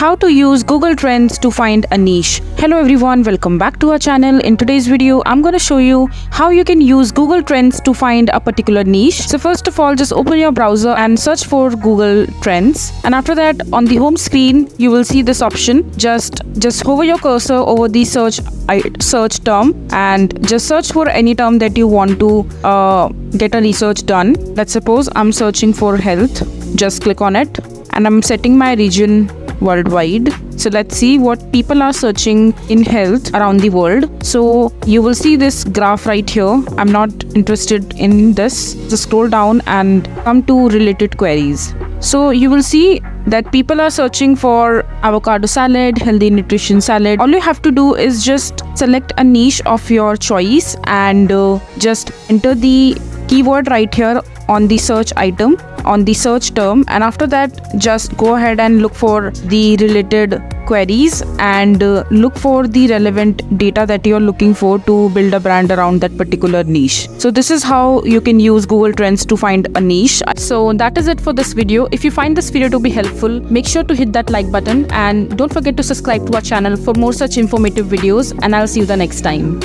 how to use Google Trends to find a niche. Hello everyone, welcome back to our channel. In today's video, I'm going to show you how you can use Google Trends to find a particular niche. So first of all, just open your browser and search for Google Trends. And after that, on the home screen, you will see this option. Just hover your cursor over the search term and just search for any term that you want to get a research done. Let's suppose I'm searching for health. Just click on it and I'm setting my region worldwide. So let's see what people are searching in health around the world. So you will see this graph right here. I'm not interested in this. Just scroll down and come to related queries. So you will see that people are searching for avocado salad, healthy nutrition salad. All you have to do is just select a niche of your choice and just enter the keyword right here on the search item, on the search term, and after that just go ahead and look for the related queries and look for the relevant data that you're looking for to build a brand around that particular niche. So this is how you can use Google Trends to find a niche. So that is it for this video. If you find this video to be helpful, make sure to hit that like button and don't forget to subscribe to our channel for more such informative videos, and I'll see you the next time.